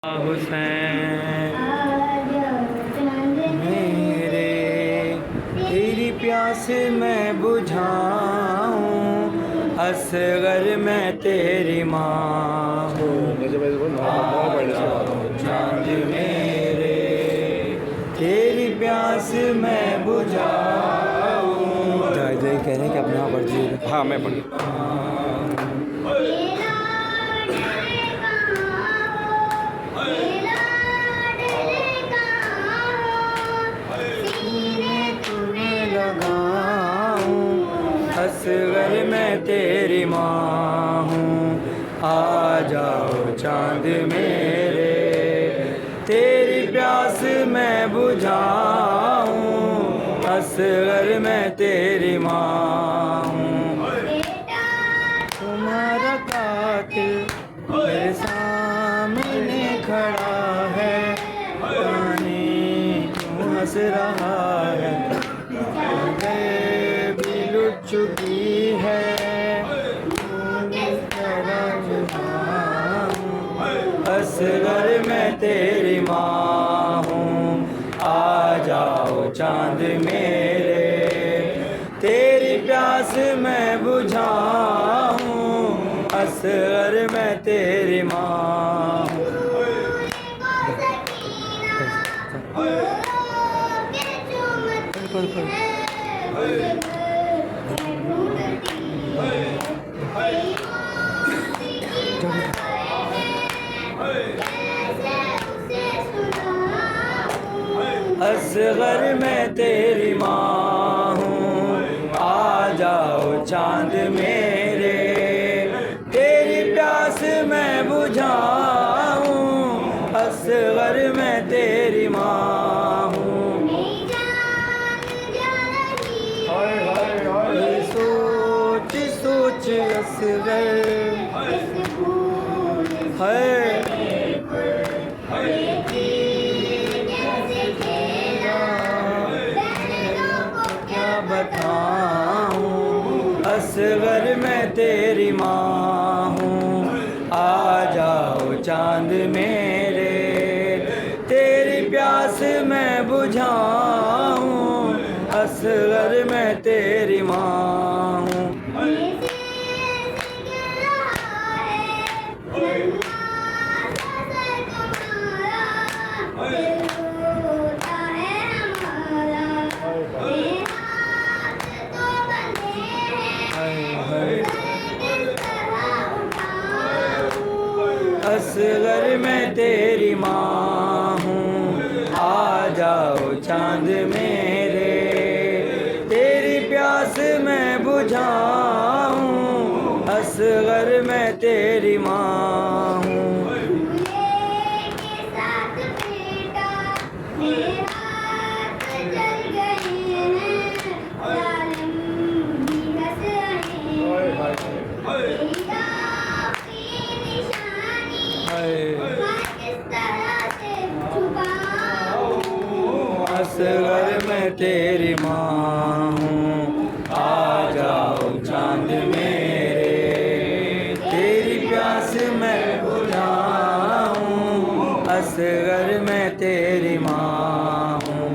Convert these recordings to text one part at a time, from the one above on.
हुसैन मेरे, तेरी प्यास मैं बुझाऊं, असगर मैं तेरी माँ हूँ। चांद मेरे, तेरी प्यास मैं बुझाऊं। जय जय कह रहे हैं कि अपने आप पढ़ दीजिए। हाँ मैं पढ़ असगर मैं तेरी माँ हूँ। आ जाओ चांद मेरे, तेरी प्यास मैं बुझाऊं, असगर मैं तेरी माँ हूँ। तुम्हारा कातिल मेरे सामने खड़ा है, जाने क्यों हंस रहा है। चुकी है असगर मैं तेरी माँ हूँ। आ जाओ चांद मेरे, तेरी प्यास मैं बुझाऊं, असगर मैं तेरी माँ हूँ। असगर मैं तेरी माँ हूँ। आ जाओ चांद मेरे, तेरी प्यास मैं बुझाऊं, असगर मैं तेरी माँ हूँ। सोच सोच असगर है, बताऊं, असगर मैं तेरी माँ हूँ। आ जाओ चांद मेरे, तेरी प्यास मैं बुझाऊं, असगर मैं तेरी माँ हूँ। असगर मैं तेरी माँ हूँ। आ जाओ चांद मेरे, तेरी प्यास मैं बुझाऊं, असगर मैं तेरी माँ हूँ। असगर मैं तेरी माँ हूँ। आ जाओ चांद मेरे, तेरी प्यास मैं बुझाऊं, असगर मैं तेरी माँ हूँ।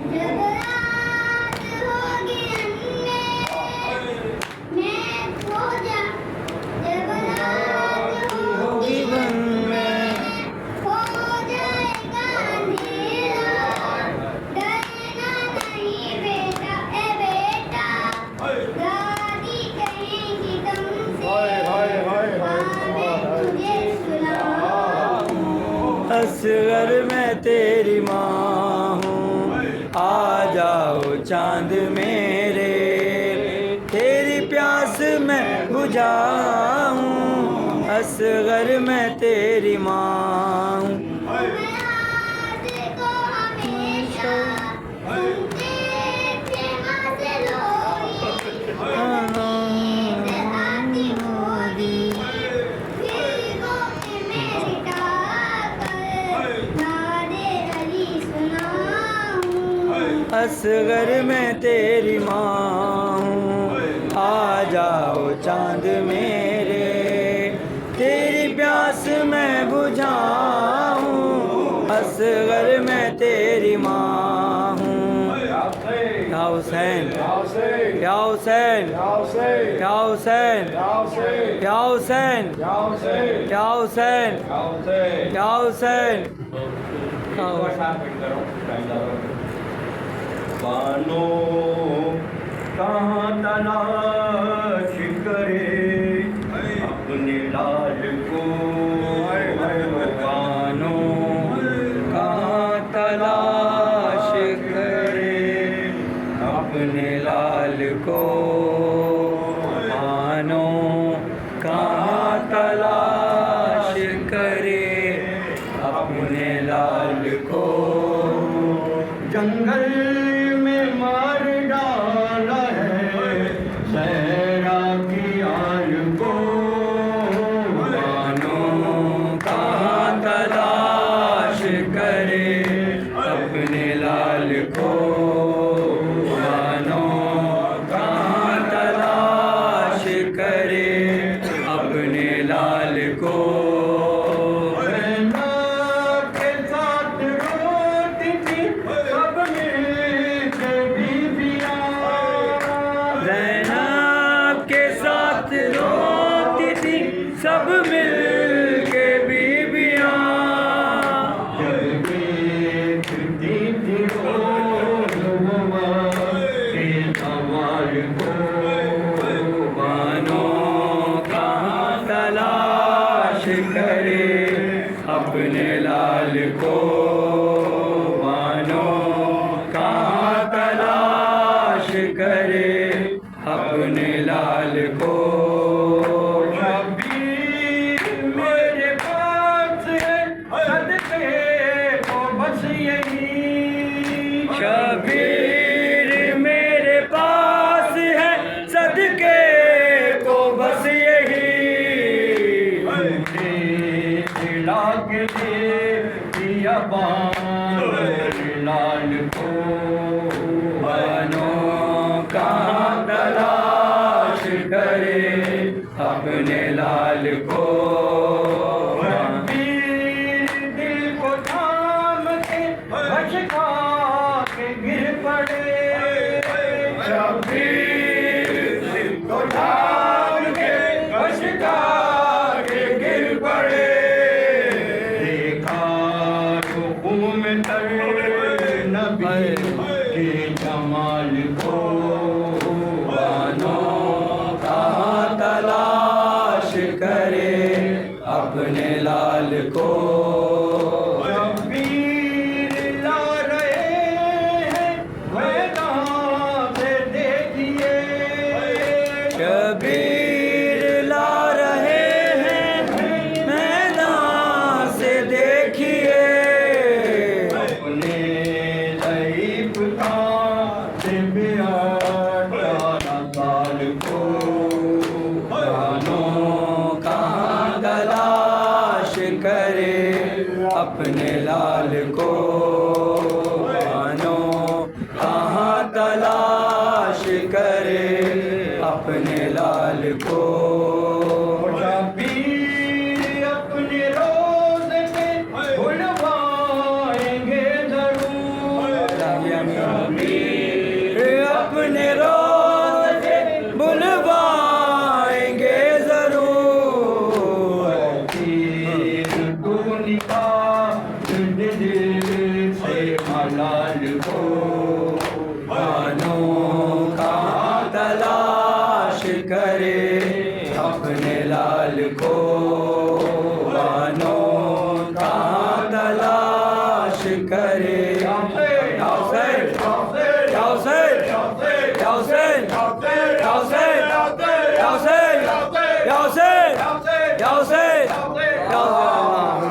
असगर मैं तेरी माँ हूँ। आ जाओ चांद मेरे, तेरी प्यास मैं बुझाऊं, असगर मैं तेरी माँ हूँ। असगर मैं तेरी माँ हूँ। आ जाओ चांद मेरे, तेरी प्यास मैं बुझाऊं, तेरी माँ हूँ। या हुसैन, या हुसैन, या हुसैन, या हुसैन, या हुसैन, या हुसैन। बानो कहाँ तलाश करे अपने लाल को, बानो कहाँ तलाश करे अपने लाल को, बानो कहाँ तलाश करे अपने लाल को। जंगल में मार डाला है सहरा की आल को, बानो कहाँ तलाश करे अपने लाल को, बानो कहाँ तलाश करे अपने लाल को। ज़ैनब के साथ रोती थी सब मिल के बीबियाँ, बानो कहाँ तलाश करे अपने लाल को, बानो कहाँ तलाश करे अपने लाल को। शबीर मेरे पास है सदके को बस यही, शबीर मेरे पास है सदके को बस यही, दिला के दे दिया लाल को, बानो कहाँ तलाश करे अपने लाल को। दिल को थाम के भटका के गिर पड़े, शबीर दिल को थाम के भटका के गिर पड़े, देखा तो घूम तर नबी के जमाल को, बानो कहाँ तलाश करे अपने लाल को। शबीर ला रहे हैं मैदान से देखिए, शबीर ला रहे हैं मैदान से देखिए, अपने ज़ईफ़ का से साल को, बानो कहाँ तलाश करे अपने लाल को, बानो कहाँ तलाश करे अपने लाल को। शबीर अपने रोज़ में भुलवाएंगे ज़रूर, शबीर अपने रोज़ बुलवाएंगे जरूर, दुनिया दिल से मलाल को, बानो कहाँ तलाश करे अपने लाल को, बानो कहाँ तलाश करे